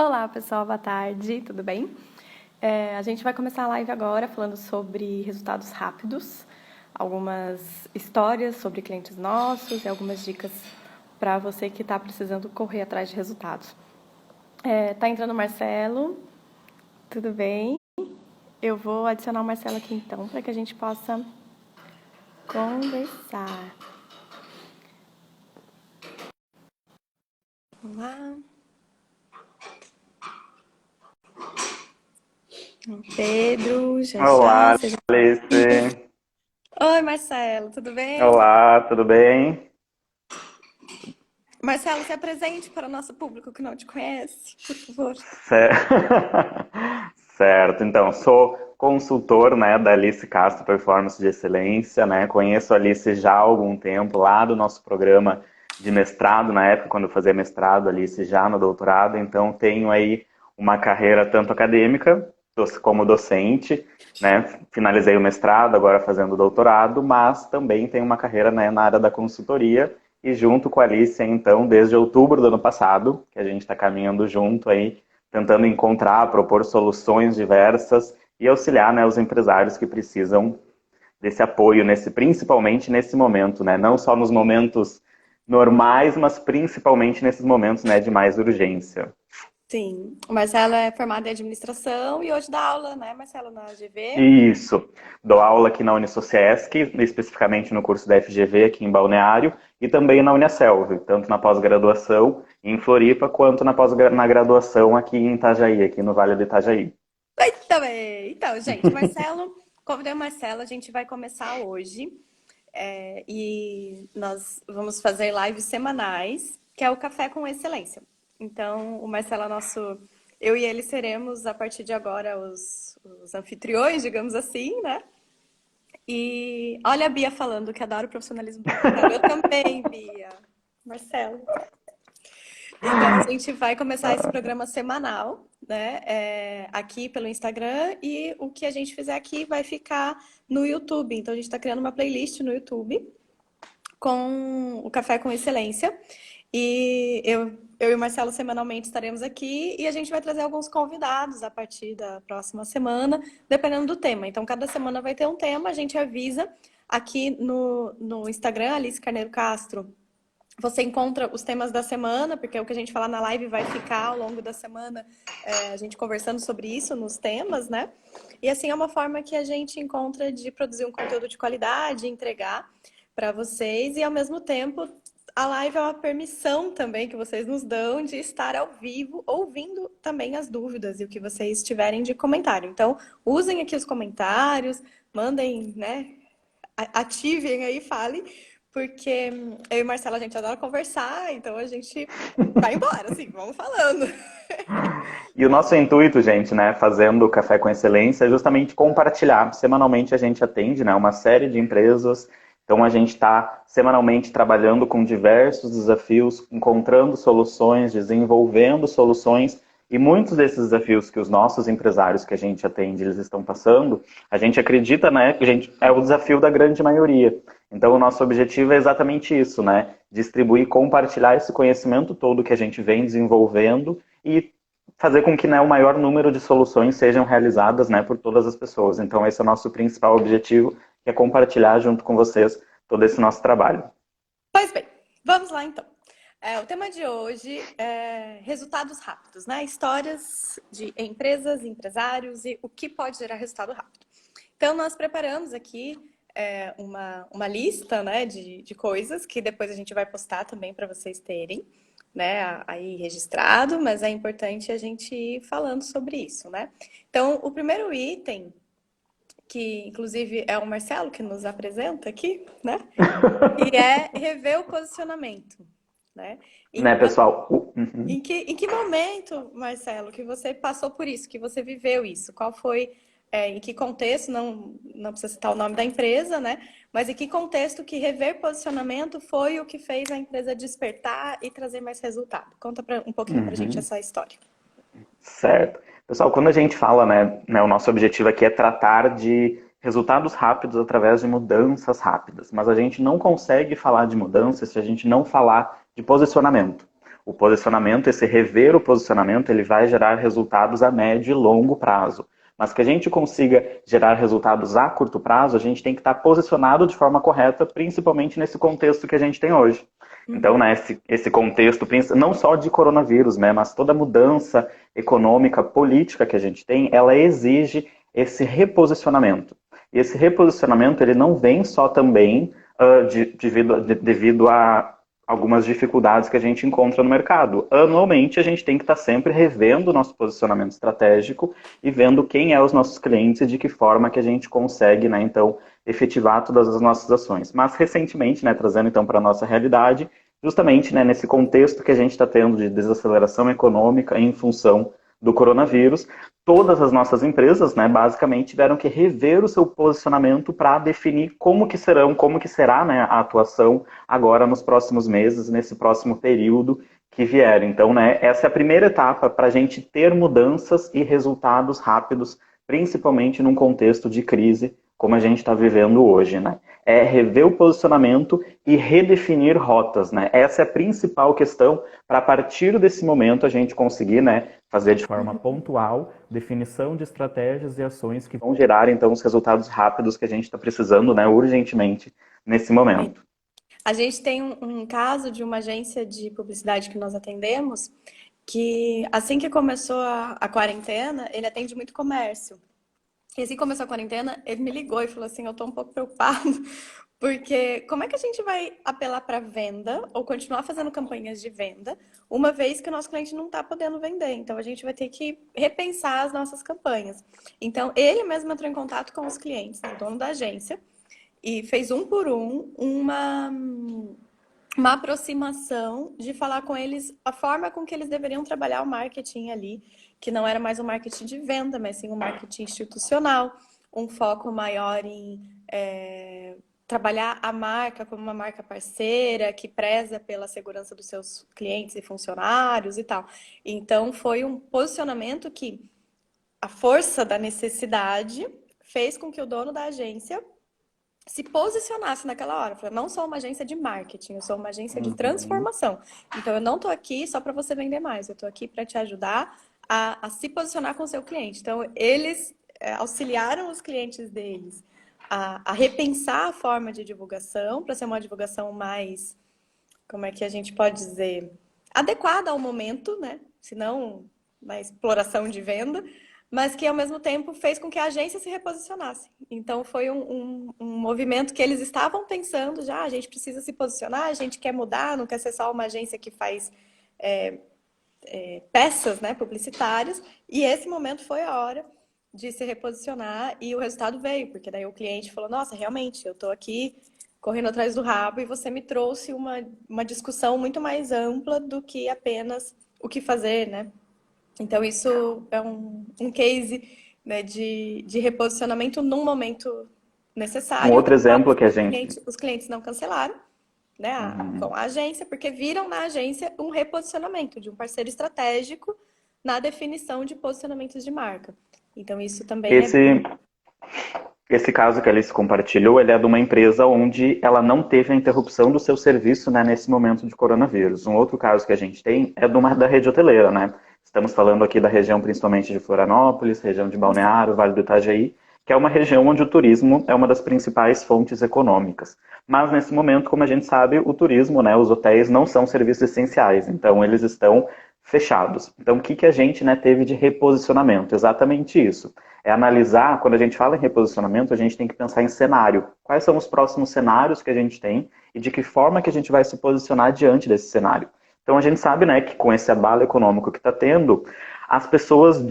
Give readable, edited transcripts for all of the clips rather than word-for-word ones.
Olá, pessoal, boa tarde, tudo bem? A gente vai começar a live agora falando sobre resultados rápidos, algumas histórias sobre clientes nossos e algumas dicas para você que está precisando correr atrás de resultados. Tá entrando o Marcelo, tudo bem? Eu vou adicionar o Marcelo aqui então para que a gente possa conversar. Vamos lá. Pedro, já Olá, já. Seja... Alice. Oi, Marcelo, tudo bem? Olá, tudo bem? Marcelo, se apresente para o nosso público que não te conhece, por favor. Cer- Certo, então, sou consultor, né, da Alice Castro Performance de Excelência, né, conheço a Alice já há algum tempo, lá do nosso programa de mestrado, na época quando eu fazia mestrado, Alice já no doutorado, então tenho aí uma carreira tanto acadêmica como docente, né, finalizei o mestrado, agora fazendo doutorado, mas também tenho uma carreira, né, na área da consultoria, e junto com a Alice, então, desde outubro do ano passado, que a gente está caminhando junto aí, tentando encontrar, propor soluções diversas e auxiliar, né, os empresários que precisam desse apoio, principalmente nesse momento, né, não só nos momentos normais, mas principalmente nesses momentos, né, de mais urgência. Sim, o Marcelo é formado em administração e hoje dá aula, né, Marcelo, na GV? Isso. Dou aula aqui na Unisociesc, especificamente no curso da FGV aqui em Balneário, e também na Uniaselv, tanto na pós-graduação em Floripa, quanto na graduação aqui em Itajaí, aqui no Vale do Itajaí. Muito bem! Então, gente, Marcelo, convidei o Marcelo, a gente vai começar hoje e nós vamos fazer lives semanais, que é o Café com Excelência. Então, o Marcelo é nosso... Eu e ele seremos, a partir de agora, os anfitriões, digamos assim, né? E olha a Bia falando que adora o profissionalismo do Marcelo. Eu também, Bia. Marcelo. Então, a gente vai começar esse programa semanal, né? Aqui pelo Instagram, e o que a gente fizer aqui vai ficar no YouTube. Então, a gente está criando uma playlist no YouTube com o Café com Excelência. E eu e o Marcelo semanalmente estaremos aqui e a gente vai trazer alguns convidados a partir da próxima semana, dependendo do tema. Então, cada semana vai ter um tema, a gente avisa aqui no Instagram, Alice Carneiro Castro. Você encontra os temas da semana, porque o que a gente falar na live vai ficar ao longo da semana, a gente conversando sobre isso nos temas, né? E assim é uma forma que a gente encontra de produzir um conteúdo de qualidade, entregar para vocês e ao mesmo tempo a live é uma permissão também que vocês nos dão de estar ao vivo, ouvindo também as dúvidas e o que vocês tiverem de comentário. Então, usem aqui os comentários, mandem, né? Ativem aí, falem, porque eu e Marcela a gente adora conversar, então a gente vai embora, assim, vamos falando. E o nosso intuito, gente, né, fazendo o Café com Excelência, é justamente compartilhar. Semanalmente a gente atende, né, uma série de empresas. Então a gente está semanalmente trabalhando com diversos desafios, encontrando soluções, desenvolvendo soluções. E muitos desses desafios que os nossos empresários que a gente atende, eles estão passando, a gente acredita, né, que é o desafio da grande maioria. Então o nosso objetivo é exatamente isso, né, distribuir, compartilhar esse conhecimento todo que a gente vem desenvolvendo e fazer com que, né, o maior número de soluções sejam realizadas, né, por todas as pessoas. Então esse é o nosso principal objetivo, que é compartilhar junto com vocês todo esse nosso trabalho. Pois bem, vamos lá então. O tema de hoje é resultados rápidos, né? Histórias de empresas, empresários e o que pode gerar resultado rápido. Então, nós preparamos aqui uma lista, né, de coisas que depois a gente vai postar também para vocês terem, né, aí registrado, mas é importante a gente ir falando sobre isso, né? Então, o primeiro item, que inclusive é o Marcelo que nos apresenta aqui, né? E é rever o posicionamento, né? Né, Então, pessoal? em que momento, Marcelo, que você passou por isso, que você viveu isso? Qual foi, em que contexto, não precisa citar o nome da empresa, né? Mas em que contexto que rever posicionamento foi o que fez a empresa despertar e trazer mais resultado? Conta um pouquinho pra gente Uhum. essa história. Certo. Pessoal, quando a gente fala, o nosso objetivo aqui é tratar de resultados rápidos através de mudanças rápidas, mas a gente não consegue falar de mudanças se a gente não falar de posicionamento. O posicionamento, esse rever o posicionamento, ele vai gerar resultados a médio e longo prazo. Mas que a gente consiga gerar resultados a curto prazo, a gente tem que estar posicionado de forma correta, principalmente nesse contexto que a gente tem hoje. Então, né, esse contexto, não só de coronavírus, né, mas toda mudança econômica, política que a gente tem, ela exige esse reposicionamento. E esse reposicionamento, ele não vem só também devido a algumas dificuldades que a gente encontra no mercado. Anualmente, a gente tem que estar sempre revendo o nosso posicionamento estratégico e vendo quem é os nossos clientes e de que forma que a gente consegue, né, então, efetivar todas as nossas ações. Mas, recentemente, né, trazendo então para a nossa realidade, justamente, né, nesse contexto que a gente está tendo de desaceleração econômica em função do coronavírus, todas as nossas empresas, né, basicamente tiveram que rever o seu posicionamento para definir como que será, né, a atuação agora nos próximos meses, nesse próximo período que vier. Então, né, essa é a primeira etapa para a gente ter mudanças e resultados rápidos, principalmente num contexto de crise como a gente está vivendo hoje, né? É rever o posicionamento e redefinir rotas, né? Essa é a principal questão para, a partir desse momento, a gente conseguir, né, fazer de forma pontual definição de estratégias e ações que vão gerar, então, os resultados rápidos que a gente está precisando, né, urgentemente nesse momento. A gente tem um caso de uma agência de publicidade que nós atendemos, que assim que começou a quarentena, ele atende muito comércio. E assim que começou a quarentena, ele me ligou e falou assim, eu tô um pouco preocupado, porque como é que a gente vai apelar para venda ou continuar fazendo campanhas de venda, uma vez que o nosso cliente não está podendo vender? Então, a gente vai ter que repensar as nossas campanhas. Então, ele mesmo entrou em contato com os clientes, o dono da agência, e fez um por um uma aproximação de falar com eles a forma com que eles deveriam trabalhar o marketing ali, que não era mais um marketing de venda, mas sim um marketing institucional, um foco maior em trabalhar a marca como uma marca parceira, que preza pela segurança dos seus clientes e funcionários e tal. Então, foi um posicionamento que a força da necessidade fez com que o dono da agência se posicionasse naquela hora. Eu não sou uma agência de marketing, eu sou uma agência de transformação. Então, eu não estou aqui só para você vender mais, eu estou aqui para te ajudar a se posicionar com o seu cliente. Então, eles auxiliaram os clientes deles a repensar a forma de divulgação, para ser uma divulgação mais, como é que a gente pode dizer, adequada ao momento, né? Senão, uma exploração de venda, mas que ao mesmo tempo fez com que a agência se reposicionasse. Então foi um movimento que eles estavam pensando já, a gente precisa se posicionar, a gente quer mudar, não quer ser só uma agência que faz peças, né, publicitárias, e esse momento foi a hora de se reposicionar e o resultado veio, porque daí o cliente falou, nossa, realmente, eu estou aqui correndo atrás do rabo e você me trouxe uma discussão muito mais ampla do que apenas o que fazer, né? Então, isso é um case, né, de reposicionamento num momento necessário. Um outro exemplo que a gente... Os clientes não cancelaram, né, com a agência, porque viram na agência um reposicionamento de um parceiro estratégico na definição de posicionamentos de marca. Então, isso também Esse caso que a Alice compartilhou, ele é de uma empresa onde ela não teve a interrupção do seu serviço, né, nesse momento de coronavírus. Um outro caso que a gente tem é da rede hoteleira, né? Estamos falando aqui da região principalmente de Florianópolis, região de Balneário, Vale do Itajaí, que é uma região onde o turismo é uma das principais fontes econômicas. Mas nesse momento, como a gente sabe, o turismo, né, os hotéis não são serviços essenciais, então eles estão fechados. Então o que a gente, né, teve de reposicionamento? Exatamente isso. É analisar, quando a gente fala em reposicionamento, a gente tem que pensar em cenário. Quais são os próximos cenários que a gente tem e de que forma que a gente vai se posicionar diante desse cenário. Então a gente sabe, né, que com esse abalo econômico que está tendo, as pessoas,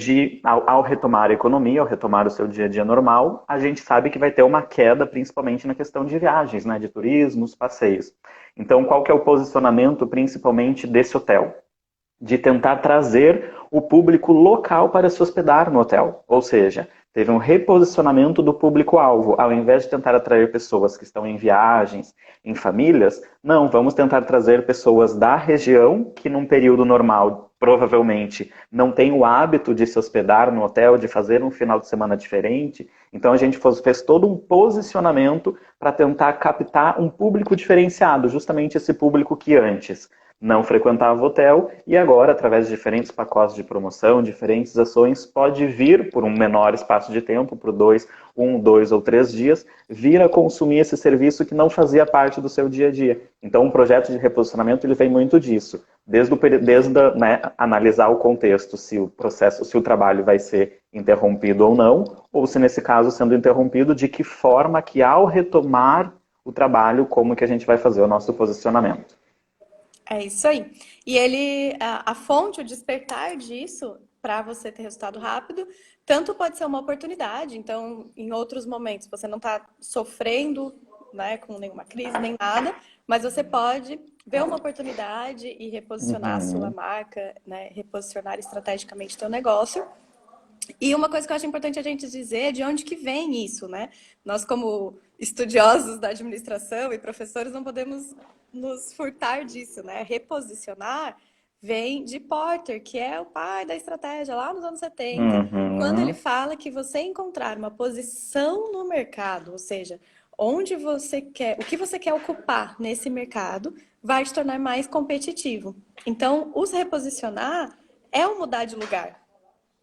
ao retomar a economia, ao retomar o seu dia a dia normal, a gente sabe que vai ter uma queda, principalmente na questão de viagens, né, de turismos, passeios. Então qual que é o posicionamento, principalmente, desse hotel? De tentar trazer o público local para se hospedar no hotel. Ou seja, teve um reposicionamento do público-alvo. Ao invés de tentar atrair pessoas que estão em viagens, em famílias, não, vamos tentar trazer pessoas da região que num período normal, provavelmente, não tem o hábito de se hospedar no hotel, de fazer um final de semana diferente. Então a gente fez todo um posicionamento para tentar captar um público diferenciado, justamente esse público que antes não frequentava o hotel e agora, através de diferentes pacotes de promoção, diferentes ações, pode vir por um menor espaço de tempo, por 2 ou 3 dias, vir a consumir esse serviço que não fazia parte do seu dia a dia. Então, um projeto de reposicionamento ele vem muito disso, desde né, analisar o contexto, se o processo, se o trabalho vai ser interrompido ou se nesse caso sendo interrompido, de que forma que ao retomar o trabalho, como que a gente vai fazer o nosso posicionamento. É isso aí. E a fonte, o despertar disso, para você ter resultado rápido, tanto pode ser uma oportunidade, então, em outros momentos, você não está sofrendo, né, com nenhuma crise, nem nada, mas você pode ver uma oportunidade e reposicionar a sua marca, né, reposicionar estrategicamente o seu negócio. E uma coisa que eu acho importante a gente dizer é de onde que vem isso, né? Nós, como estudiosos da administração e professores, não podemos nos furtar disso, né? Reposicionar vem de Porter, que é o pai da estratégia lá nos anos 70, quando ele fala que você encontrar uma posição no mercado, ou seja, onde você quer, o que você quer ocupar nesse mercado, vai te tornar mais competitivo. Então, os reposicionar é o mudar de lugar.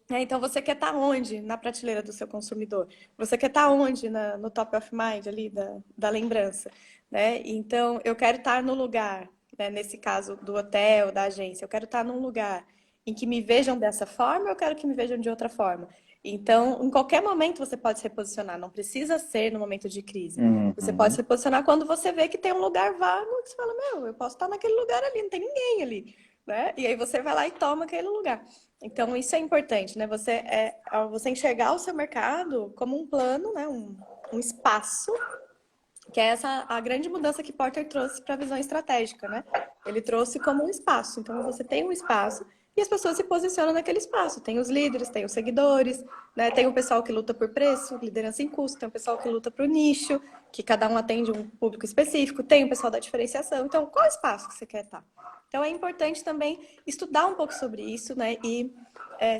Então, você quer estar onde na prateleira do seu consumidor? Você quer estar onde no top of mind ali da lembrança? Né? Então, eu quero estar no lugar, né, nesse caso do hotel, da agência, eu quero estar num lugar em que me vejam dessa forma ou eu quero que me vejam de outra forma? Então, em qualquer momento você pode se reposicionar, não precisa ser no momento de crise. Você pode se reposicionar quando você vê que tem um lugar vago que você fala, meu, eu posso estar naquele lugar ali, não tem ninguém ali. Né? E aí você vai lá e toma aquele lugar. Então, isso é importante, né? Você enxergar o seu mercado como um plano, né? Um espaço, que é a grande mudança que Porter trouxe para a visão estratégica, né? Ele trouxe como um espaço. Então, você tem um espaço e as pessoas se posicionam naquele espaço. Tem os líderes, tem os seguidores, né? Tem o pessoal que luta por preço, liderança em custo, tem o pessoal que luta para o nicho, que cada um atende um público específico, tem o pessoal da diferenciação. Então, qual espaço que você quer estar? Então, é importante também estudar um pouco sobre isso, né? E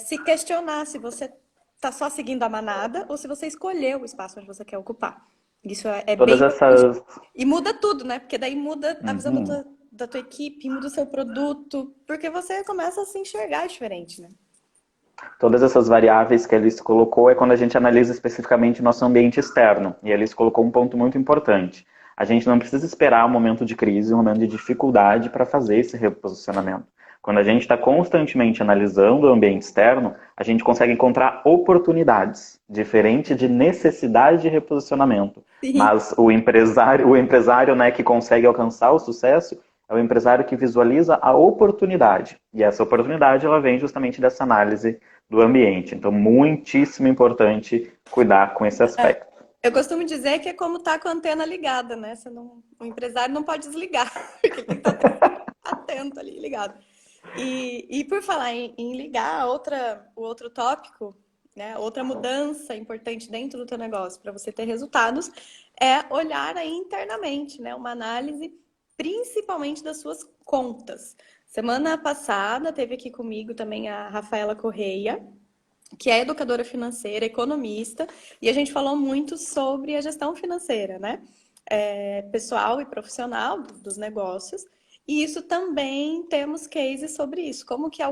se questionar se você está só seguindo a manada ou se você escolheu o espaço onde você quer ocupar. Isso é Todas bem essas... E muda tudo, né? Porque daí muda a visão da tua equipe, muda o seu produto, porque você começa a se enxergar diferente, né? Todas essas variáveis que a Alice colocou é quando a gente analisa especificamente o nosso ambiente externo. E a Alice colocou um ponto muito importante. A gente não precisa esperar um momento de crise, um momento de dificuldade para fazer esse reposicionamento. Quando a gente está constantemente analisando o ambiente externo, a gente consegue encontrar oportunidades, diferente de necessidade de reposicionamento. Sim. Mas o empresário, né, que consegue alcançar o sucesso é o empresário que visualiza a oportunidade. E essa oportunidade ela vem justamente dessa análise do ambiente. Então, muitíssimo importante cuidar com esse aspecto. Eu costumo dizer que é como estar com a antena ligada, né? O empresário não pode desligar, porque tem que estar atento ali, ligado. E por falar em ligar, o outro tópico, né? Outra mudança importante dentro do teu negócio para você ter resultados é olhar aí internamente, né? Uma análise principalmente das suas contas. Semana passada teve aqui comigo também a Rafaela Correia, que é educadora financeira, economista, e a gente falou muito sobre a gestão financeira, né? Pessoal e profissional dos negócios. E isso também temos cases sobre isso, como que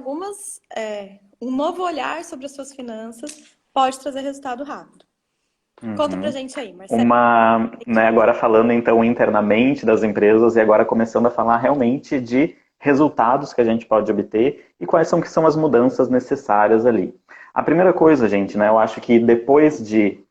um novo olhar sobre as suas finanças pode trazer resultado rápido. Conta pra gente aí, Marcelo. Né, agora falando então internamente das empresas e agora começando a falar realmente de resultados que a gente pode obter e quais são que são as mudanças necessárias ali. A primeira coisa, gente, né, eu acho que depois de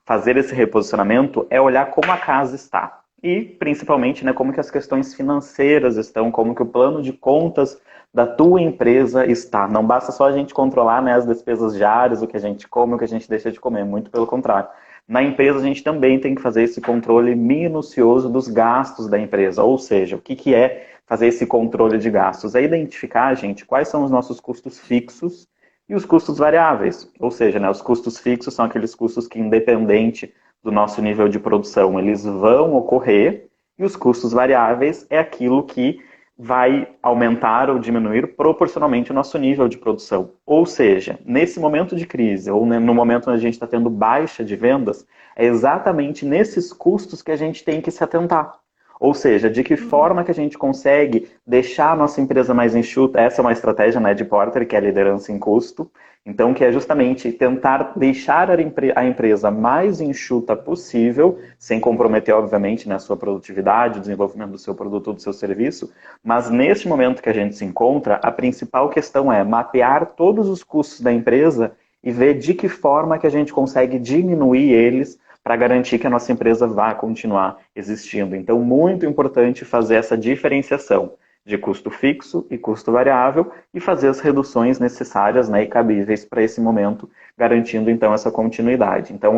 fazer esse reposicionamento é olhar como a casa está. E, principalmente, né, como que as questões financeiras estão, como que o plano de contas da tua empresa está. Não basta só a gente controlar, né, as despesas diárias, o que a gente come, o que a gente deixa de comer, muito pelo contrário. Na empresa, a gente também tem que fazer esse controle minucioso dos gastos da empresa. Ou seja, o que é fazer esse controle de gastos? É identificar, gente, quais são os nossos custos fixos e os custos variáveis. Ou seja, né, os custos fixos são aqueles custos que, independente do nosso nível de produção, eles vão ocorrer. E os custos variáveis é aquilo que vai aumentar ou diminuir proporcionalmente o nosso nível de produção. Ou seja, nesse momento de crise, ou no momento onde a gente está tendo baixa de vendas, é exatamente nesses custos que a gente tem que se atentar. Ou seja, de que forma que a gente consegue deixar a nossa empresa mais enxuta. Essa é uma estratégia, né, de Porter, que é a liderança em custo. Então, que é justamente tentar deixar a empresa mais enxuta possível, sem comprometer, obviamente, né, a sua produtividade, o desenvolvimento do seu produto ou do seu serviço. Mas neste momento que a gente se encontra, a principal questão é mapear todos os custos da empresa e ver de que forma que a gente consegue diminuir eles para garantir que a nossa empresa vá continuar existindo. Então, muito importante fazer essa diferenciação de custo fixo e custo variável e fazer as reduções necessárias, né, e cabíveis para esse momento, garantindo então essa continuidade. Então,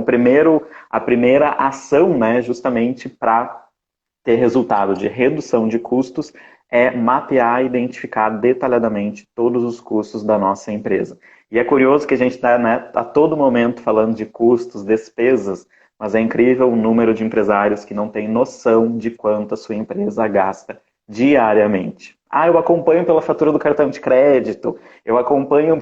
a primeira ação, né, justamente para ter resultado de redução de custos é mapear e identificar detalhadamente todos os custos da nossa empresa. E é curioso que a gente está, né, a todo momento falando de custos, despesas, mas é incrível o número de empresários que não têm noção de quanto a sua empresa gasta diariamente. Ah, eu acompanho pela fatura do cartão de crédito, eu acompanho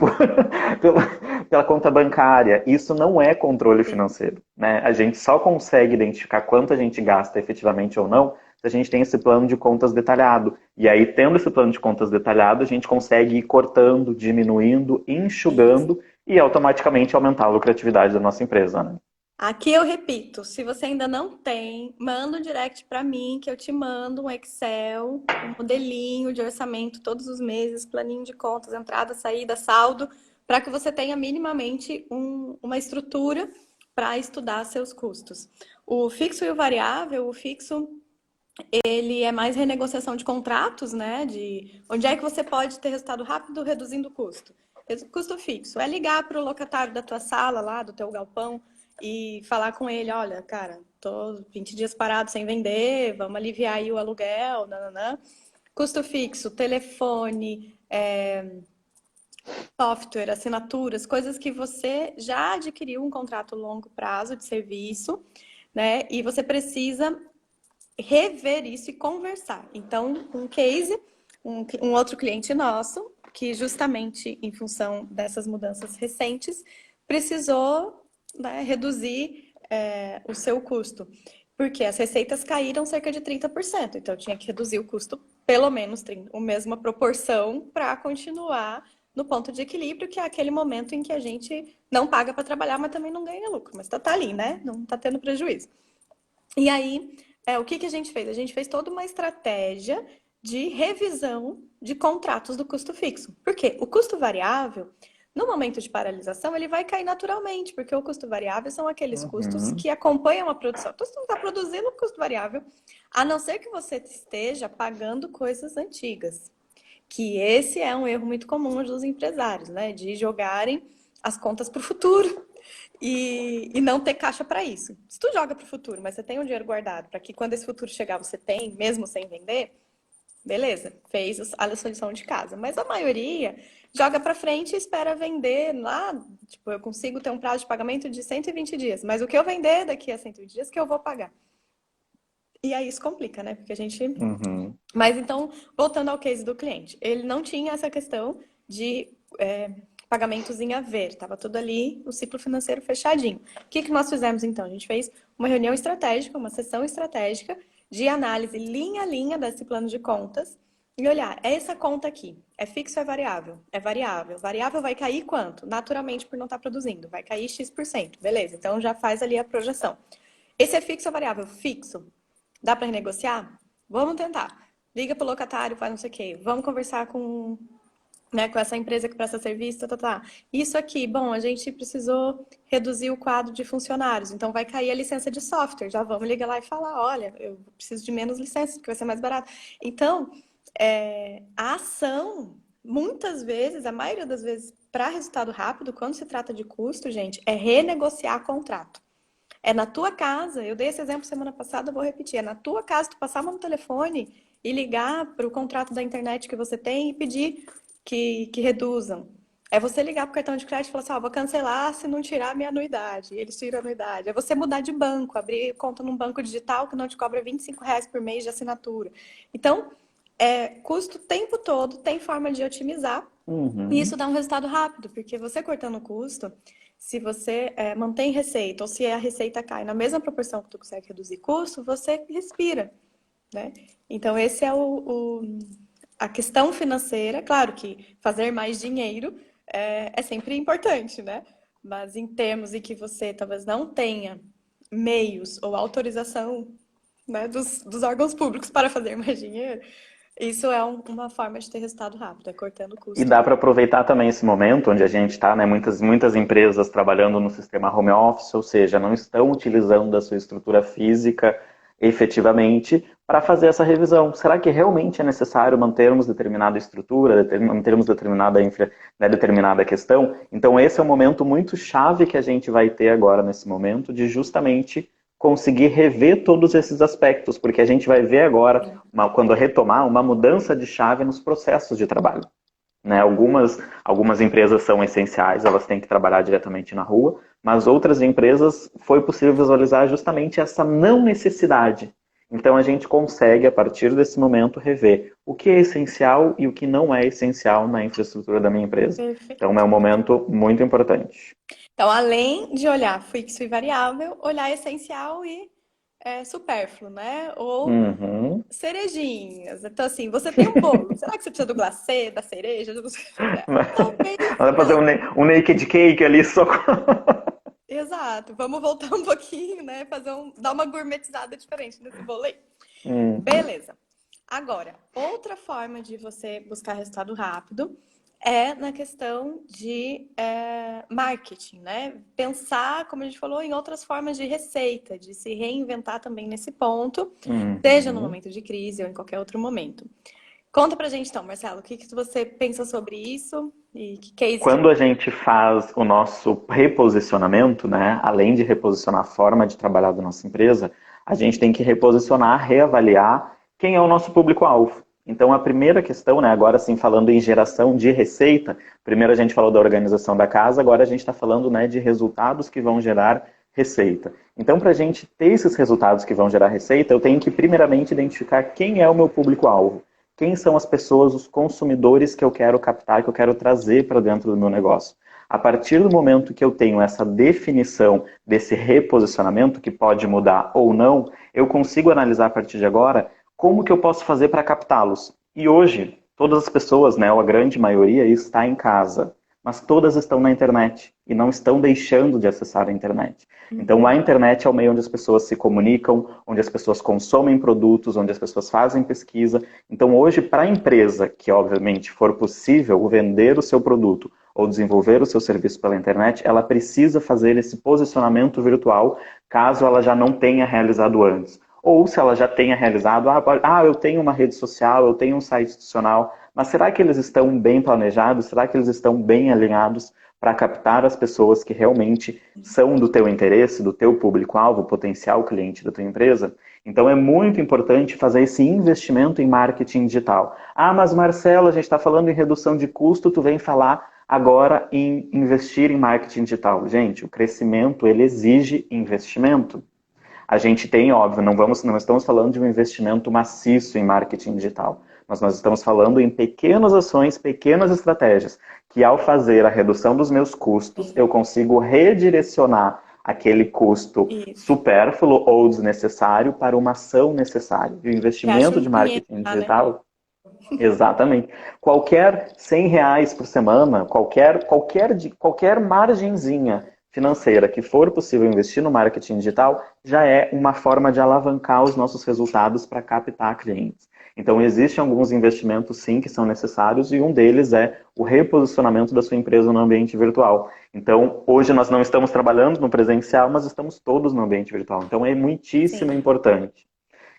pela conta bancária. Isso não é controle financeiro, né? A gente só consegue identificar quanto a gente gasta efetivamente ou não se a gente tem esse plano de contas detalhado. E aí, tendo esse plano de contas detalhado, a gente consegue ir cortando, diminuindo, enxugando e automaticamente aumentar a lucratividade da nossa empresa, né? Aqui eu repito, se você ainda não tem, manda um direct para mim que eu te mando um Excel, um modelinho de orçamento todos os meses, planinho de contas, entrada, saída, saldo, para que você tenha minimamente uma estrutura para estudar seus custos. O fixo e o variável, o fixo ele é mais renegociação de contratos, né? De onde é que você pode ter resultado rápido reduzindo o custo. Custo fixo é ligar para o locatário da tua sala lá, do teu galpão, e falar com ele, olha, cara, tô 20 dias parado sem vender, vamos aliviar aí o aluguel, nananã. Custo fixo, telefone, software, assinaturas, coisas que você já adquiriu um contrato longo prazo de serviço, né? E você precisa rever isso e conversar. Então, um case, um outro cliente nosso, que justamente em função dessas mudanças recentes, precisou, né, reduzir o seu custo. Porque as receitas caíram cerca de 30%. Então, tinha que reduzir o custo pelo menos a mesma proporção para continuar no ponto de equilíbrio, que é aquele momento em que a gente não paga para trabalhar, mas também não ganha lucro. Mas tá ali, né? Não tá tendo prejuízo. E aí, o que que a gente fez? A gente fez toda uma estratégia de revisão de contratos do custo fixo. Por quê? O custo variável, no momento de paralisação, ele vai cair naturalmente, porque o custo variável são aqueles custos que acompanham a produção. Então, você não está produzindo custo variável, a não ser que você esteja pagando coisas antigas. Que esse é um erro muito comum dos empresários, né? De jogarem as contas para o futuro e não ter caixa para isso. Se tu joga para o futuro, mas você tem um dinheiro guardado para que quando esse futuro chegar você tem, mesmo sem vender, beleza, fez a solução de casa. Mas a maioria joga para frente e espera vender lá. Tipo, eu consigo ter um prazo de pagamento de 120 dias, mas o que eu vender daqui a 120 dias que eu vou pagar. E aí isso complica, né? Porque a gente. Mas então, voltando ao case do cliente, ele não tinha essa questão de pagamentos em haver, estava tudo ali, o ciclo financeiro fechadinho. O que nós fizemos então? A gente fez uma reunião estratégica, uma sessão estratégica de análise linha a linha desse plano de contas e olhar, essa conta aqui, é fixo ou é variável? É variável. Variável vai cair quanto? Naturalmente, por não estar produzindo, vai cair X%. Beleza, então já faz ali a projeção. Esse é fixo ou variável? Fixo. Dá para renegociar? Vamos tentar. Liga para o locatário, faz não sei o quê. Vamos conversar com essa empresa que presta serviço, tá. Isso aqui, bom, a gente precisou reduzir o quadro de funcionários, então vai cair a licença de software, já vamos ligar lá e falar, olha, eu preciso de menos licenças, porque vai ser mais barato. Então, a ação, muitas vezes, a maioria das vezes, para resultado rápido, quando se trata de custo, gente, é renegociar contrato. É na tua casa, eu dei esse exemplo semana passada, vou repetir, é na tua casa, tu passar no telefone e ligar para o contrato da internet que você tem e pedir que reduzam. É você ligar para o cartão de crédito e falar assim, vou cancelar se não tirar a minha anuidade. E eles tiram a anuidade. É você mudar de banco, abrir conta num banco digital que não te cobra R$ 25 por mês de assinatura. Então, custo o tempo todo, tem forma de otimizar. E isso dá um resultado rápido, porque você cortando o custo, se você mantém receita ou se a receita cai na mesma proporção que tu consegue reduzir custo, você respira. né? Então, esse é a questão financeira. Claro que fazer mais dinheiro é sempre importante, né? Mas em termos em que você talvez não tenha meios ou autorização, né, dos órgãos públicos para fazer mais dinheiro, isso é uma forma de ter resultado rápido, é cortando E custo dá ali. para aproveitar também esse momento onde a gente está, né? Muitas empresas trabalhando no sistema home office, ou seja, não estão utilizando a sua estrutura física efetivamente para fazer essa revisão. Será que realmente é necessário mantermos determinada estrutura, mantermos né, determinada questão? Então, esse é um momento muito chave que a gente vai ter agora nesse momento de justamente conseguir rever todos esses aspectos, porque a gente vai ver agora, quando retomar, uma mudança de chave nos processos de trabalho. Né? Algumas empresas são essenciais, elas têm que trabalhar diretamente na rua, mas outras empresas foi possível visualizar justamente essa não necessidade. Então a gente consegue, a partir desse momento, rever o que é essencial e o que não é essencial na infraestrutura da minha empresa. Então é um Perfeito. momento muito importante. Então, além de olhar fixo e variável, olhar essencial e supérfluo, né? Ou Uhum. cerejinhas. Então, assim, você tem um bolo. Será que você precisa do glacê, da cereja? Talvez Vai fazer não. um naked cake ali só com... Exato. Vamos voltar um pouquinho, né? Dar uma gourmetizada diferente nesse bolo aí. Uhum. Beleza. Agora, outra forma de você buscar resultado rápido é na questão de marketing, né? Pensar, como a gente falou, em outras formas de receita, de se reinventar também nesse ponto, seja no Uhum. momento de crise ou em qualquer outro momento. Conta pra gente então, Marcelo, o que que você pensa sobre isso e que case que... Quando a gente faz o nosso reposicionamento, né, além de reposicionar a forma de trabalhar da nossa empresa, a gente tem que reposicionar, reavaliar quem é o nosso público-alvo. Então, a primeira questão, né, agora sim falando em geração de receita, primeiro a gente falou da organização da casa, agora a gente está falando, né, de resultados que vão gerar receita. Então, para a gente ter esses resultados que vão gerar receita, eu tenho que primeiramente identificar quem é o meu público-alvo. Quem são as pessoas, os consumidores que eu quero captar, que eu quero trazer para dentro do meu negócio. A partir do momento que eu tenho essa definição desse reposicionamento, que pode mudar ou não, eu consigo analisar a partir de agora como que eu posso fazer para captá-los. E hoje, todas as pessoas, né, ou a grande maioria, está em casa, mas todas estão na internet e não estão deixando de acessar a internet. Então, a Uhum. internet é o meio onde as pessoas se comunicam, onde as pessoas consomem produtos, onde as pessoas fazem pesquisa. Então, hoje, para a empresa que, obviamente, for possível vender o seu produto ou desenvolver o seu serviço pela internet, ela precisa fazer esse posicionamento virtual, caso ela já não tenha realizado antes. Ou se ela já tenha realizado, eu tenho uma rede social, eu tenho um site institucional, mas será que eles estão bem planejados? Será que eles estão bem alinhados para captar as pessoas que realmente são do teu interesse, do teu público-alvo, potencial cliente da tua empresa? Então é muito importante fazer esse investimento em marketing digital. Ah, mas Marcelo, a gente está falando em redução de custo, tu vem falar agora em investir em marketing digital. Gente, o crescimento, ele exige investimento. A gente tem, óbvio, não estamos falando de um investimento maciço em marketing digital, mas nós estamos falando em pequenas ações, pequenas estratégias, que ao fazer a redução dos meus custos, Sim. eu consigo redirecionar aquele custo Isso. supérfluo ou desnecessário para uma ação necessária. E o Que acha investimento um de dinheiro marketing lá, né? digital, exatamente. Qualquer R$ 100 por semana, qualquer margenzinha financeira que for possível investir no marketing digital, já é uma forma de alavancar os nossos resultados para captar clientes. Então, existem alguns investimentos, sim, que são necessários, e um deles é o reposicionamento da sua empresa no ambiente virtual. Então, hoje nós não estamos trabalhando no presencial, mas estamos todos no ambiente virtual. Então, é muitíssimo Sim. importante.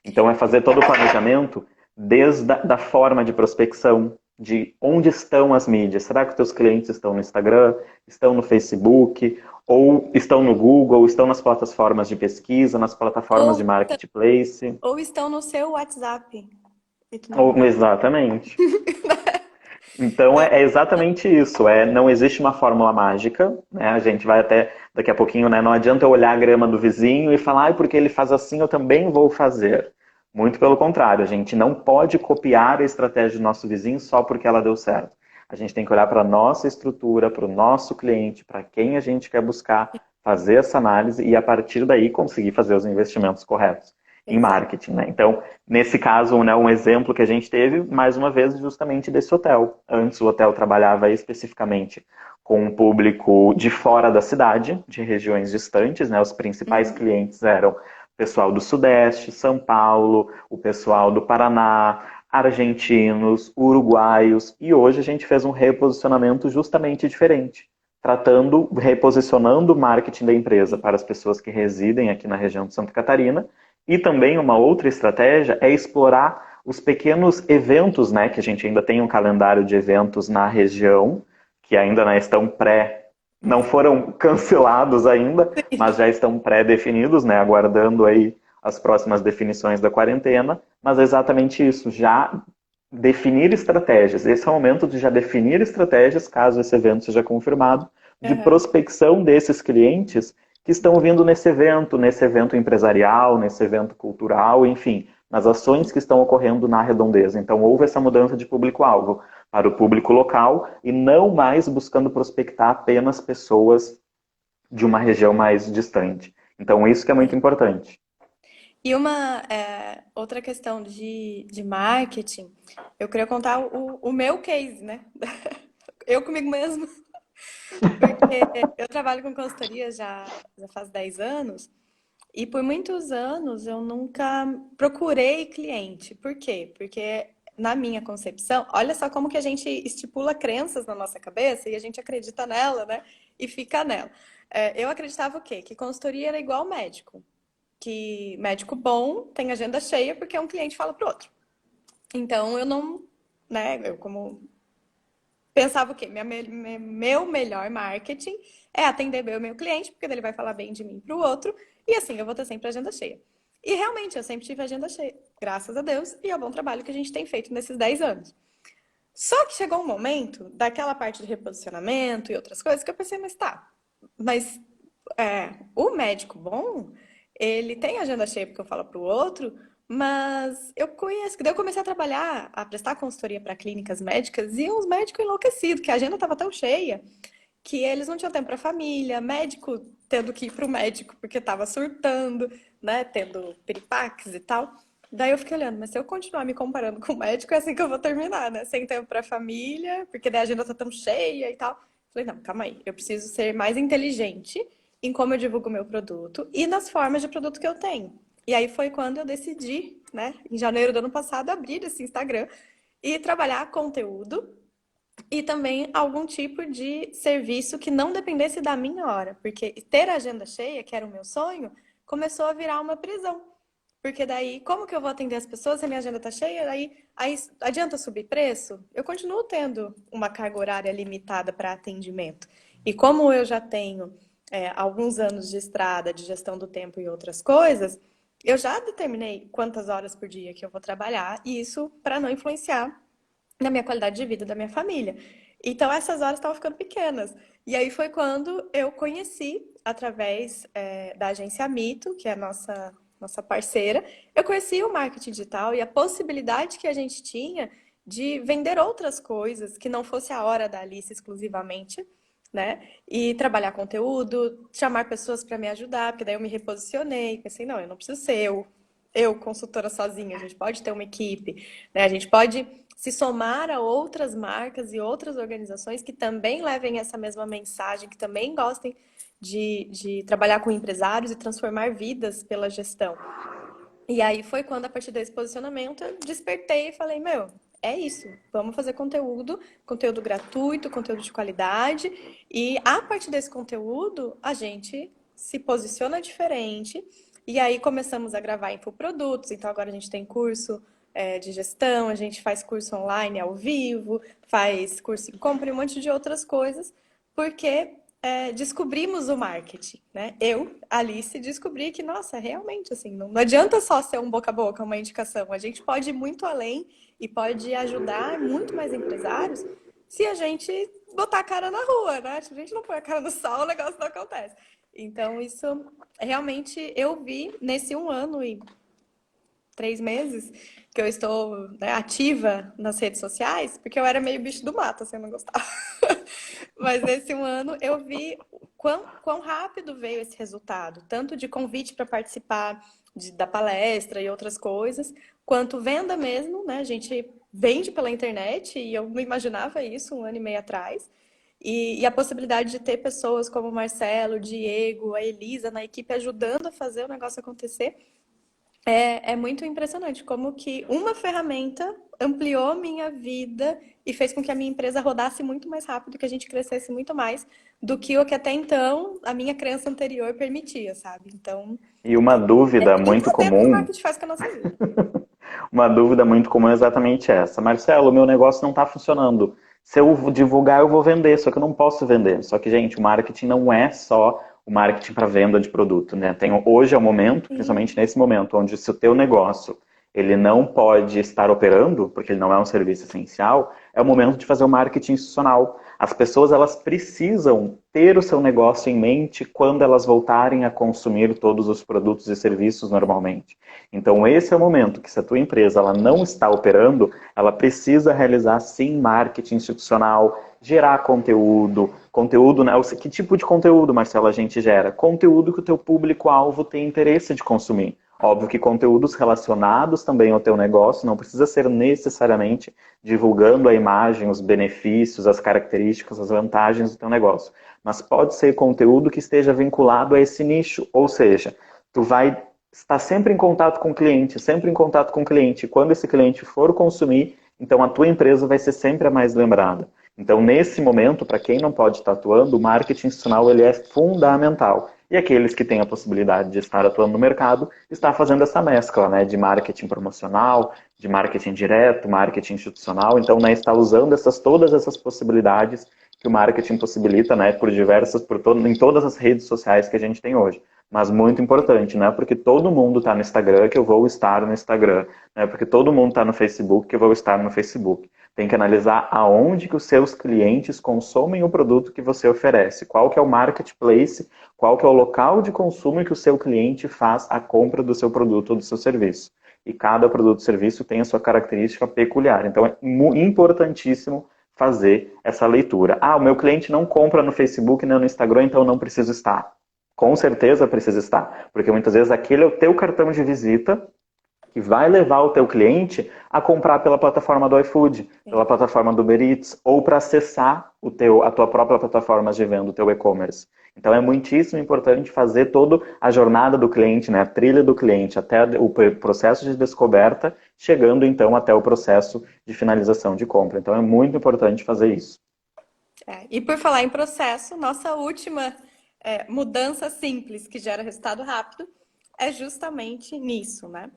Então, é fazer todo o planejamento desde a forma de prospecção, de onde estão as mídias. Será que os teus clientes estão no Instagram, estão no Facebook, ou estão no Google, estão nas plataformas de pesquisa, nas plataformas de Ou, marketplace? ou estão no seu WhatsApp e tu não vê. Exatamente. Então é exatamente isso. Não existe uma fórmula mágica, né? A gente vai até daqui a pouquinho, né? Não adianta eu olhar a grama do vizinho e falar, porque ele faz assim, eu também vou fazer. Muito pelo contrário, a gente não pode copiar a estratégia do nosso vizinho só porque ela deu certo. A gente tem que olhar para a nossa estrutura, para o nosso cliente, para quem a gente quer buscar, fazer essa análise e a partir daí conseguir fazer os investimentos corretos. em Exato. marketing, né? Então, nesse caso, né, um exemplo que a gente teve, mais uma vez, justamente desse hotel. Antes o hotel trabalhava especificamente com um público de fora da cidade, de regiões distantes, né? Os principais Uhum. clientes eram o pessoal do Sudeste, São Paulo, o pessoal do Paraná, argentinos, uruguaios, e hoje a gente fez um reposicionamento justamente diferente, tratando, reposicionando o marketing da empresa para as pessoas que residem aqui na região de Santa Catarina, e também uma outra estratégia é explorar os pequenos eventos, né, que a gente ainda tem um calendário de eventos na região, que ainda não estão não foram cancelados ainda, mas já estão pré-definidos, né, aguardando aí as próximas definições da quarentena, mas é exatamente isso, já definir estratégias. Esse é o momento de já definir estratégias, caso esse evento seja confirmado, de Aham. prospecção desses clientes que estão vindo nesse evento empresarial, nesse evento cultural, enfim, nas ações que estão ocorrendo na Redondeza. Então, houve essa mudança de público-alvo para o público local e não mais buscando prospectar apenas pessoas de uma região mais distante. Então, isso que é muito Sim. importante. E uma outra questão de marketing, eu queria contar o meu case, né? Eu comigo mesmo, porque eu trabalho com consultoria já faz 10 anos e por muitos anos eu nunca procurei cliente. Por quê? Porque na minha concepção, olha só como que a gente estipula crenças na nossa cabeça e a gente acredita nela, né? E fica nela. Eu acreditava o quê? Que consultoria era igual médico. Que médico bom tem agenda cheia porque um cliente fala pro outro. Então eu não, né, eu como pensava o quê? Meu melhor marketing é atender bem o meu cliente, porque ele vai falar bem de mim pro outro, e assim eu vou ter sempre agenda cheia. E realmente eu sempre tive agenda cheia, graças a Deus, e ao bom trabalho que a gente tem feito nesses 10 anos. Só que chegou um momento daquela parte de reposicionamento e outras coisas que eu pensei, mas tá, mas o médico bom, ele tem agenda cheia porque eu falo para o outro, mas eu conheço, daí eu comecei a trabalhar, a prestar consultoria para clínicas médicas e uns médicos enlouquecidos, que a agenda estava tão cheia que eles não tinham tempo para família, médico tendo que ir para o médico porque estava surtando, né, tendo piripaques e tal. Daí eu fiquei olhando, mas se eu continuar me comparando com o médico, é assim que eu vou terminar, né? Sem tempo para família, porque daí a agenda tá tão cheia e tal. Falei, não, calma aí, eu preciso ser mais inteligente em como eu divulgo o meu produto e nas formas de produto que eu tenho. E aí foi quando eu decidi, né, em janeiro do ano passado, abrir esse Instagram e trabalhar conteúdo e também algum tipo de serviço que não dependesse da minha hora, porque ter a agenda cheia, que era o meu sonho, começou a virar uma prisão. Porque daí, como que eu vou atender as pessoas se a minha agenda tá cheia? Aí adianta subir preço? Eu continuo tendo uma carga horária limitada para atendimento. E como eu já tenho alguns anos de estrada, de gestão do tempo e outras coisas, eu já determinei quantas horas por dia que eu vou trabalhar, e isso para não influenciar na minha qualidade de vida da minha família. Então, essas horas estavam ficando pequenas. E aí foi quando eu conheci, através da agência Mito, que é a nossa parceira, eu conheci o marketing digital e a possibilidade que a gente tinha de vender outras coisas, que não fosse a hora da Alice exclusivamente, né? E trabalhar conteúdo, chamar pessoas para me ajudar, porque daí eu me reposicionei, pensei, não, eu não preciso ser eu consultora sozinha, a gente pode ter uma equipe, né? A gente pode se somar a outras marcas e outras organizações que também levem essa mesma mensagem, que também gostem de trabalhar com empresários e transformar vidas pela gestão. E aí foi quando, a partir desse posicionamento, eu despertei e falei, meu, é isso, vamos fazer conteúdo, conteúdo gratuito, conteúdo de qualidade, e a partir desse conteúdo, a gente se posiciona diferente, e aí começamos a gravar infoprodutos, então agora a gente tem curso de gestão, a gente faz curso online ao vivo, faz curso em compra e um monte de outras coisas, porque descobrimos o marketing, né? Eu, Alice, descobri que, nossa, realmente, assim, não adianta só ser um boca a boca, uma indicação. A gente pode ir muito além e pode ajudar muito mais empresários se a gente botar a cara na rua, né? Se a gente não põe a cara no sol, o negócio não acontece. Então, isso realmente eu vi nesse 1 ano e 3 meses que eu estou, né, ativa nas redes sociais, porque eu era meio bicho do mato, assim, eu não gostava. Mas nesse 1 ano eu vi quão rápido veio esse resultado, tanto de convite para participar da palestra e outras coisas, quanto venda mesmo, né? A gente vende pela internet e eu não imaginava isso 1 ano e meio atrás. E a possibilidade de ter pessoas como o Marcelo, o Diego, a Elisa na equipe ajudando a fazer o negócio acontecer é muito impressionante como que uma ferramenta ampliou minha vida e fez com que a minha empresa rodasse muito mais rápido, que a gente crescesse muito mais do que o que até então a minha crença anterior permitia, sabe? Então, E uma dúvida muito entender o que o comum, marketing faz com a nossa vida. uma dúvida muito comum é exatamente essa. Marcelo, meu negócio não está funcionando. Se eu divulgar, eu vou vender, só que eu não posso vender. Só que, gente, o marketing não é só o marketing para venda de produto, né? Hoje é o momento, Sim. principalmente nesse momento, onde se o teu negócio ele não pode estar operando, porque ele não é um serviço essencial, é o momento de fazer o marketing institucional. As pessoas elas precisam ter o seu negócio em mente quando elas voltarem a consumir todos os produtos e serviços normalmente. Então esse é o momento que se a tua empresa ela não está operando, ela precisa realizar sim marketing institucional, gerar conteúdo, né? Que tipo de conteúdo, Marcelo, a gente gera? Conteúdo que o teu público-alvo tem interesse de consumir. Óbvio que conteúdos relacionados também ao teu negócio, não precisa ser necessariamente divulgando a imagem, os benefícios, as características, as vantagens do teu negócio. Mas pode ser conteúdo que esteja vinculado a esse nicho, ou seja, tu vai estar sempre em contato com o cliente, sempre em contato com o cliente. Quando esse cliente for consumir, então a tua empresa vai ser sempre a mais lembrada. Então, nesse momento, para quem não pode estar atuando, o marketing institucional ele é fundamental. E aqueles que têm a possibilidade de estar atuando no mercado, está fazendo essa mescla, né, de marketing promocional, de marketing direto, marketing institucional. Então, né, está usando todas essas possibilidades que o marketing possibilita, né, em todas as redes sociais que a gente tem hoje. Mas muito importante, não é porque todo mundo está no Instagram que eu vou estar no Instagram, não é porque todo mundo está no Facebook que eu vou estar no Facebook. Tem que analisar aonde que os seus clientes consomem o produto que você oferece, qual que é o marketplace, qual que é o local de consumo que o seu cliente faz a compra do seu produto ou do seu serviço. E cada produto ou serviço tem a sua característica peculiar. Então é importantíssimo fazer essa leitura. Ah, o meu cliente não compra no Facebook nem no Instagram, então não preciso estar. Com certeza precisa estar, porque muitas vezes aquele é o teu cartão de visita que vai levar o teu cliente a comprar pela plataforma do iFood, pela Sim. plataforma do Uber Eats, ou para acessar a tua própria plataforma de venda, o teu e-commerce. Então é muitíssimo importante fazer toda a jornada do cliente, né, a trilha do cliente, até o processo de descoberta, chegando então até o processo de finalização de compra. Então é muito importante fazer isso. E por falar em processo, nossa última mudança simples que gera resultado rápido é justamente nisso, né?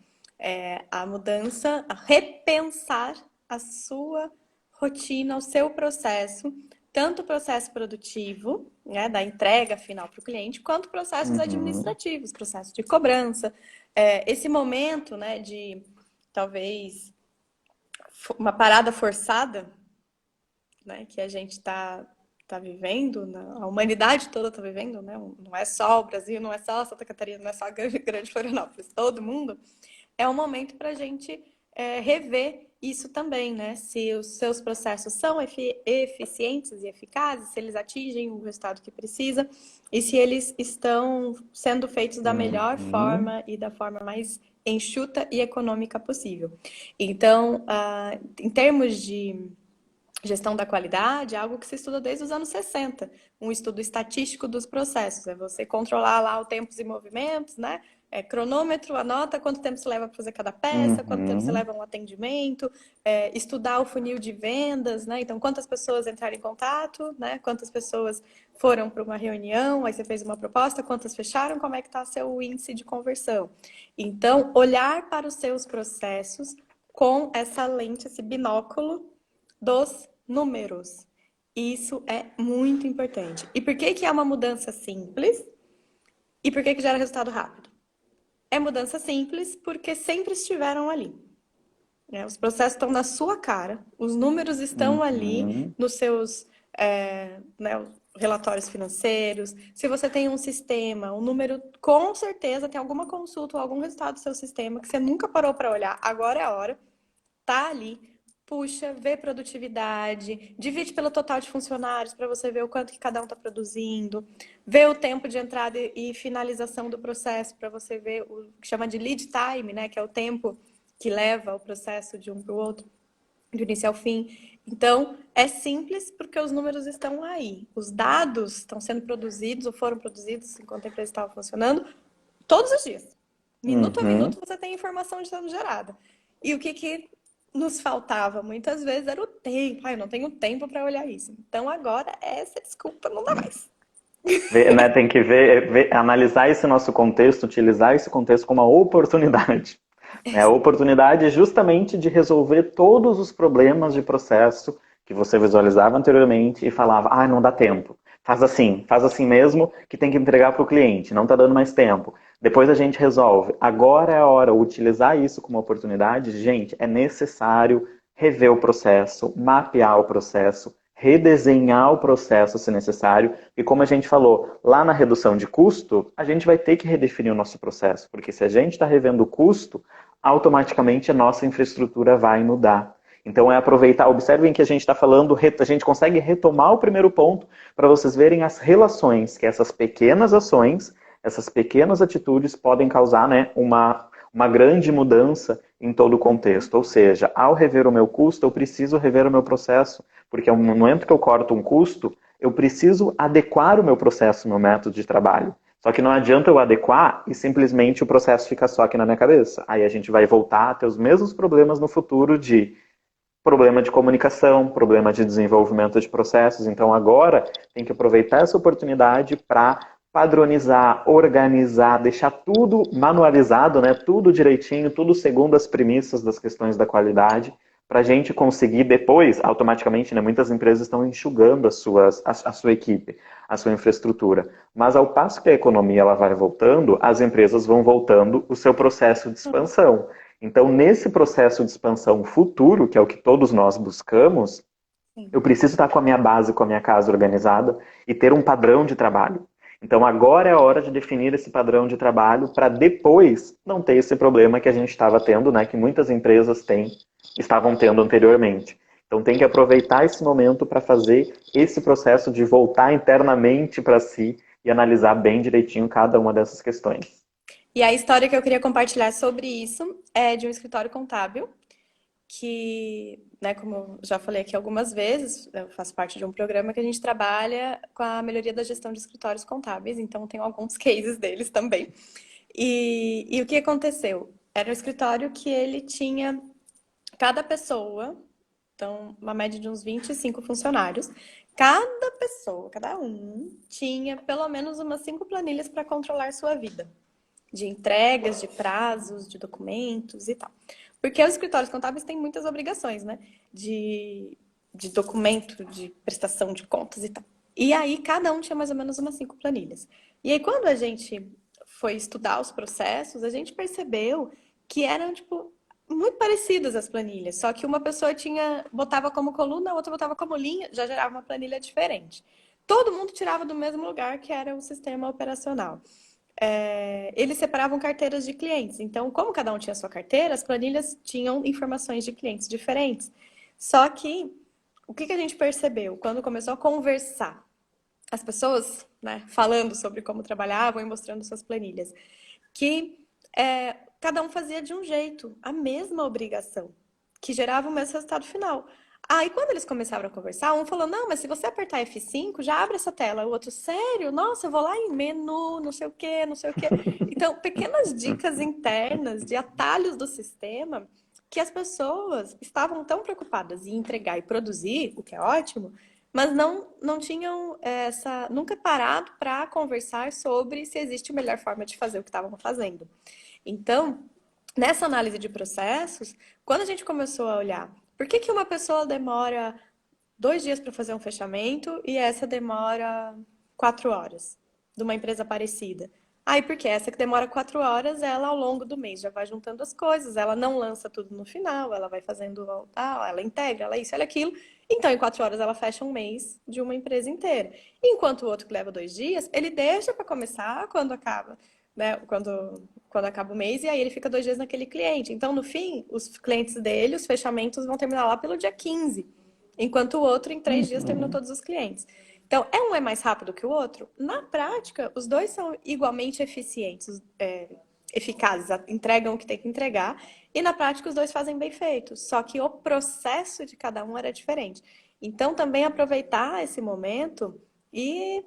A mudança, a repensar a sua rotina, o seu processo, tanto o processo produtivo, né, da entrega final para o cliente, quanto processos Uhum. administrativos, processo de cobrança. Esse momento, né, de talvez uma parada forçada, né, que a gente tá vivendo, a humanidade toda está vivendo, né? Não é só o Brasil, não é só Santa Catarina, não é só a grande Florianópolis, todo mundo. É um momento para a gente rever isso também, né? Se os seus processos são eficientes e eficazes, se eles atingem o resultado que precisa e se eles estão sendo feitos da melhor Uhum. forma e da forma mais enxuta e econômica possível. Então, em termos de gestão da qualidade é algo que se estuda desde os anos 60, um estudo estatístico dos processos, é você controlar lá o tempos e movimentos, né? Cronômetro, anota quanto tempo você leva para fazer cada peça, quanto tempo você Uhum. leva um atendimento, estudar o funil de vendas, né? Então, quantas pessoas entraram em contato, né? Quantas pessoas foram para uma reunião, aí você fez uma proposta, quantas fecharam, como é que está seu índice de conversão. Então, olhar para os seus processos com essa lente, esse binóculo dos números. Isso é muito importante. E por que que é uma mudança simples? E por que que gera resultado rápido? É mudança simples porque sempre estiveram ali. Né? Os processos estão na sua cara, os números estão ali Uhum. nos seus né, relatórios financeiros. Se você tem um sistema, um número, com certeza tem alguma consulta ou algum resultado do seu sistema que você nunca parou para olhar. Agora é a hora, tá ali. puxa, vê produtividade, divide pelo total de funcionários para você ver o quanto que cada um está produzindo, vê o tempo de entrada e finalização do processo para você ver o que chama de lead time, né, que é o tempo que leva o processo de um para o outro, do início ao fim. Então, é simples porque os números estão aí. Os dados estão sendo produzidos ou foram produzidos enquanto a empresa estava funcionando todos os dias. Minuto a Uhum. minuto você tem informação sendo gerada. E o que nos faltava muitas vezes era o tempo. Eu não tenho tempo para olhar isso. Então agora essa desculpa não dá mais. Né, tem que analisar esse nosso contexto, utilizar esse contexto como uma oportunidade. Né? A oportunidade justamente de resolver todos os problemas de processo que você visualizava anteriormente e falava, não dá tempo. Faz assim mesmo, que tem que entregar para o cliente, não está dando mais tempo. Depois a gente resolve. Agora é a hora, utilizar isso como oportunidade. Gente, é necessário rever o processo, mapear o processo, redesenhar o processo se necessário. E como a gente falou, lá na redução de custo, a gente vai ter que redefinir o nosso processo, porque se a gente está revendo o custo, automaticamente a nossa infraestrutura vai mudar. Então é aproveitar, observem que a gente está falando, a gente consegue retomar o primeiro ponto para vocês verem as relações que essas pequenas ações, essas pequenas atitudes podem causar, né, uma grande mudança em todo o contexto. Ou seja, ao rever o meu custo, eu preciso rever o meu processo, porque no momento que eu corto um custo, eu preciso adequar o meu processo, o meu método de trabalho. Só que não adianta eu adequar e simplesmente o processo fica só aqui na minha cabeça. Aí a gente vai voltar a ter os mesmos problemas no futuro de problema de comunicação, problema de desenvolvimento de processos. Então agora tem que aproveitar essa oportunidade para padronizar, organizar, deixar tudo manualizado, né? Tudo direitinho, tudo segundo as premissas das questões da qualidade, para a gente conseguir depois, automaticamente, né? Muitas empresas estão enxugando a sua equipe, a sua infraestrutura. Mas ao passo que a economia ela vai voltando, as empresas vão voltando o seu processo de expansão. Então, nesse processo de expansão futuro, que é o que todos nós buscamos, eu preciso estar com a minha base, com a minha casa organizada e ter um padrão de trabalho. Então, agora é a hora de definir esse padrão de trabalho para depois não ter esse problema que a gente estava tendo, né, que muitas empresas estavam tendo anteriormente. Então, tem que aproveitar esse momento para fazer esse processo de voltar internamente para si e analisar bem direitinho cada uma dessas questões. E a história que eu queria compartilhar sobre isso é de um escritório contábil que, né, como eu já falei aqui algumas vezes, eu faço parte de um programa que a gente trabalha com a melhoria da gestão de escritórios contábeis, então tem alguns cases deles também. E o que aconteceu? Era um escritório que ele tinha cada pessoa, então uma média de uns 25 funcionários, cada pessoa, cada um, tinha pelo menos umas 5 planilhas para controlar sua vida de entregas, de prazos, de documentos e tal. Porque os escritórios contábeis têm muitas obrigações, né? De documento, de prestação de contas e tal. E aí, cada um tinha mais ou menos umas 5 planilhas. E aí, quando a gente foi estudar os processos, a gente percebeu que eram, tipo, muito parecidas as planilhas. Só que uma pessoa botava como coluna, a outra botava como linha, já gerava uma planilha diferente. Todo mundo tirava do mesmo lugar, que era o sistema operacional. Eles separavam carteiras de clientes. Então, como cada um tinha sua carteira, as planilhas tinham informações de clientes diferentes. Só que, o que a gente percebeu? Quando começou a conversar, as pessoas, né, falando sobre como trabalhavam e mostrando suas planilhas, que cada um fazia de um jeito, a mesma obrigação, que gerava o mesmo resultado final. Aí, quando eles começaram a conversar, um falou, não, mas se você apertar F5, já abre essa tela. O outro, sério? Nossa, eu vou lá em menu, não sei o quê, não sei o quê. Então, pequenas dicas internas de atalhos do sistema que as pessoas estavam tão preocupadas em entregar e produzir, o que é ótimo, mas não tinham nunca parado para conversar sobre se existe a melhor forma de fazer o que estavam fazendo. Então, nessa análise de processos, quando a gente começou a olhar por que uma pessoa demora 2 dias para fazer um fechamento e essa demora 4 horas de uma empresa parecida? E porque essa que demora 4 horas, ela ao longo do mês já vai juntando as coisas, ela não lança tudo no final, ela vai fazendo, ela integra, ela isso, ela aquilo. Então, em 4 horas, ela fecha um mês de uma empresa inteira. Enquanto o outro que leva 2 dias, ele deixa para começar quando acaba né? Quando acaba o mês, e aí ele fica 2 dias naquele cliente. Então, no fim, os clientes dele, os fechamentos vão terminar lá pelo dia 15, enquanto o outro, em 3 dias, terminou Uhum. todos os clientes. Então, um é mais rápido que o outro? Na prática, os dois são igualmente eficientes, eficazes, entregam o que tem que entregar, e na prática os dois fazem bem feito. Só que o processo de cada um era diferente. Então, também aproveitar esse momento e,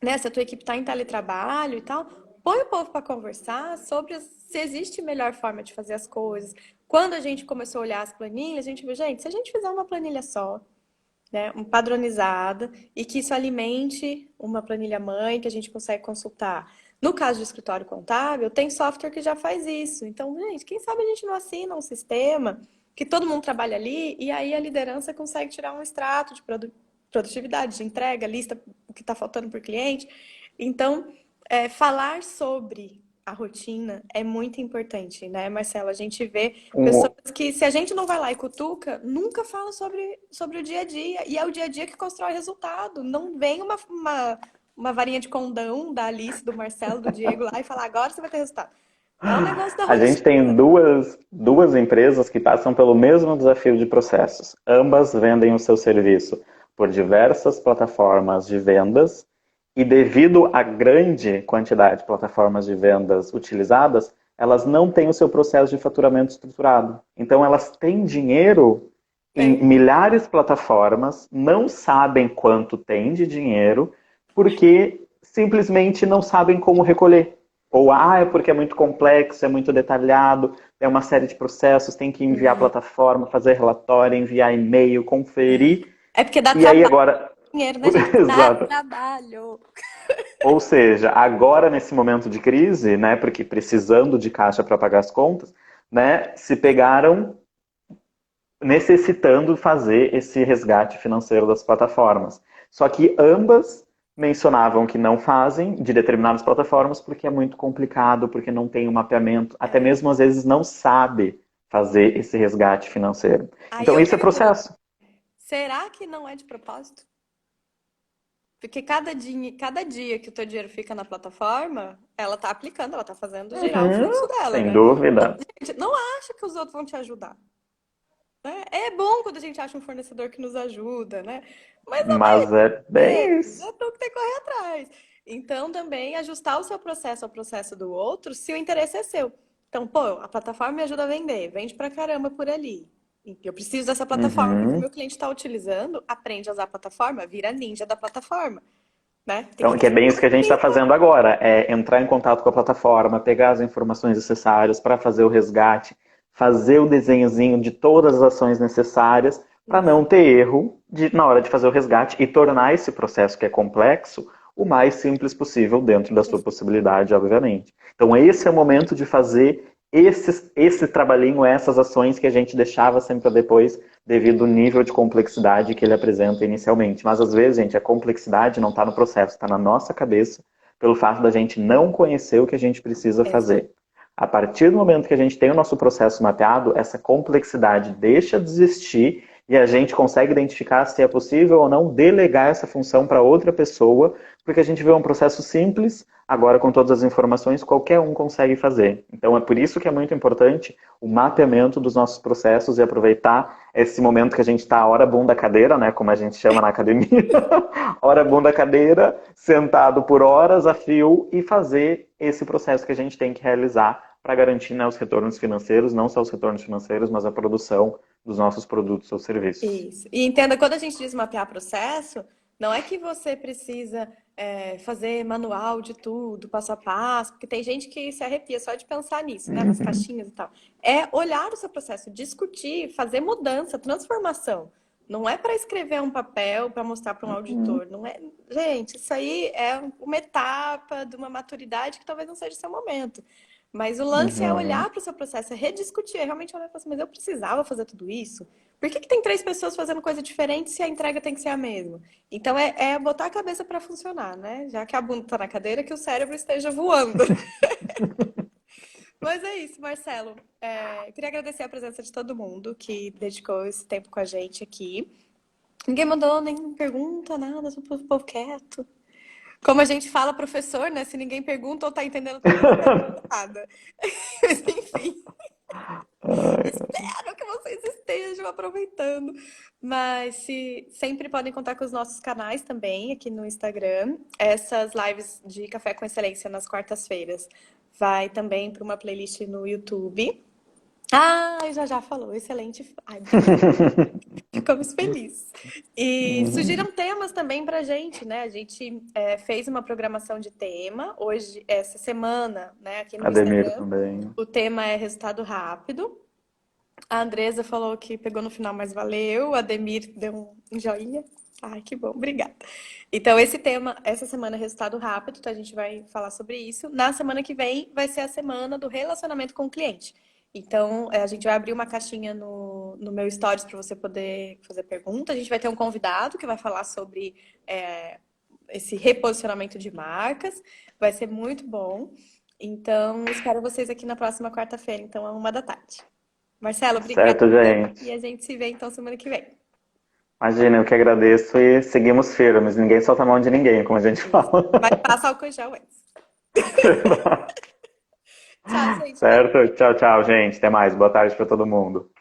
né, se a tua equipe está em teletrabalho e tal, põe o povo para conversar sobre se existe melhor forma de fazer as coisas. Quando a gente começou a olhar as planilhas, a gente viu, gente, se a gente fizer uma planilha só, né, padronizada, e que isso alimente uma planilha mãe que a gente consegue consultar. No caso do escritório contábil, tem software que já faz isso. Então, gente, quem sabe a gente não assina um sistema que todo mundo trabalha ali e aí a liderança consegue tirar um extrato de produtividade, de entrega, lista o que está faltando por cliente. Então, falar sobre a rotina é muito importante, né, Marcela? A gente vê pessoas que, se a gente não vai lá e cutuca, nunca fala sobre o dia a dia. E é o dia a dia que constrói resultado. Não vem uma varinha de condão da Alice, do Marcelo, do Diego lá e falar, agora você vai ter resultado. É um negócio da A gente tem rotina. duas empresas que passam pelo mesmo desafio de processos. Ambas vendem o seu serviço por diversas plataformas de vendas e, devido à grande quantidade de plataformas de vendas utilizadas, elas não têm o seu processo de faturamento estruturado. Então, elas têm dinheiro em Tem. milhares de plataformas, não sabem quanto tem de dinheiro, porque simplesmente não sabem como recolher. Ou, é porque é muito complexo, é muito detalhado, é uma série de processos, tem que enviar a Uhum. plataforma, fazer relatório, enviar e-mail, conferir. É porque dá E aí trabalho, agora, dinheiro, né, gente? Dá exato. trabalho. Ou seja, agora nesse momento de crise, né, porque precisando de caixa para pagar as contas, né, se pegaram necessitando fazer esse resgate financeiro das plataformas. Só que ambas mencionavam que não fazem de determinadas plataformas porque é muito complicado, porque não tem um mapeamento, até É. mesmo às vezes não sabe fazer esse resgate financeiro. Aí Então eu isso é pergunto, processo. será que não é de propósito? Porque cada dia que o teu dinheiro fica na plataforma, ela tá aplicando, ela tá fazendo girar o fluxo dela, Sem né? Não, dúvida. gente, não acha que os outros vão te ajudar, né? É bom quando a gente acha um fornecedor que nos ajuda, né? Mas a Mas é bem maioria isso. é tu que tem que correr atrás. Então, também ajustar o seu processo ao processo do outro, se o interesse é seu. Então, pô, a plataforma me ajuda a vender, vende pra caramba por ali. Eu preciso dessa plataforma porque o Uhum. meu cliente está utilizando, aprende a usar a plataforma, vira ninja da plataforma, né? Tem Então, que que é bem isso que a gente está então, fazendo agora, é entrar em contato com a plataforma, pegar as informações necessárias para fazer o resgate, fazer o desenhozinho de todas as ações necessárias para não ter erro na hora de fazer o resgate e tornar esse processo que é complexo o mais simples possível dentro da sua possibilidade, obviamente. Então, esse é o momento de fazer esse trabalhinho, essas ações que a gente deixava sempre para depois, devido ao nível de complexidade que ele apresenta inicialmente. Mas às vezes, gente, a complexidade não está no processo, está na nossa cabeça, pelo fato da gente não conhecer o que a gente precisa exato. fazer. A partir do momento que a gente tem o nosso processo mapeado, essa complexidade deixa de existir e a gente consegue identificar se é possível ou não delegar essa função para outra pessoa, porque a gente vê um processo simples, agora com todas as informações, qualquer um consegue fazer. Então é por isso que é muito importante o mapeamento dos nossos processos e aproveitar esse momento que a gente está hora bunda cadeira, né, como a gente chama na academia, hora bunda cadeira, sentado por horas a fio e fazer esse processo que a gente tem que realizar para garantir, né, os retornos financeiros, não só os retornos financeiros, mas a produção dos nossos produtos ou serviços. Isso. E entenda, quando a gente diz mapear processo, não é que você precisa fazer manual de tudo, passo a passo, porque tem gente que se arrepia só de pensar nisso, né? Nas caixinhas e tal. É olhar o seu processo, discutir, fazer mudança, transformação. Não é para escrever um papel para mostrar para um auditor. Não é. Gente, isso aí é uma etapa de uma maturidade que talvez não seja o seu momento. Mas o lance é Uhum. olhar para o seu processo, é rediscutir, é realmente olhar e falar assim, mas eu precisava fazer tudo isso? Por que tem 3 pessoas fazendo coisa diferente se a entrega tem que ser a mesma? Então é botar a cabeça para funcionar, né? Já que a bunda está na cadeira, que o cérebro esteja voando. Mas é isso, Marcelo. Queria agradecer a presença de todo mundo que dedicou esse tempo com a gente aqui. Ninguém mandou nem pergunta, nada, só o povo quieto. Como a gente fala, professor, né? Se ninguém pergunta ou tá entendendo, tá entendendo nada. Mas enfim. Espero que vocês estejam aproveitando. Mas sempre podem contar com os nossos canais também aqui no Instagram. Essas lives de Café com Excelência nas quartas-feiras vai também para uma playlist no YouTube. Ah, já falou, excelente. Ai, obrigada. Ficamos felizes. E surgiram temas também pra gente, né? A gente fez uma programação de tema hoje, essa semana, né? Aqui no Ademir Instagram. também. O tema é resultado rápido. A Andresa falou que pegou no final, mas valeu. O Ademir deu um joinha. Ai, que bom, obrigada. Então, esse tema, essa semana é resultado rápido, então a gente vai falar sobre isso. Na semana que vem vai ser a semana do relacionamento com o cliente. Então, a gente vai abrir uma caixinha no meu Stories para você poder fazer pergunta. A gente vai ter um convidado que vai falar sobre esse reposicionamento de marcas. Vai ser muito bom. Então, espero vocês aqui na próxima quarta-feira, então, à 1 da tarde. Marcelo, obrigada. Certo, gente. E a gente se vê então semana que vem. Imagina, eu que agradeço e seguimos firmes. Ninguém solta a mão de ninguém, como a gente fala. Vai passar álcool gel antes. Tchau, gente. Certo? Tchau, tchau, gente. Até mais. Boa tarde para todo mundo.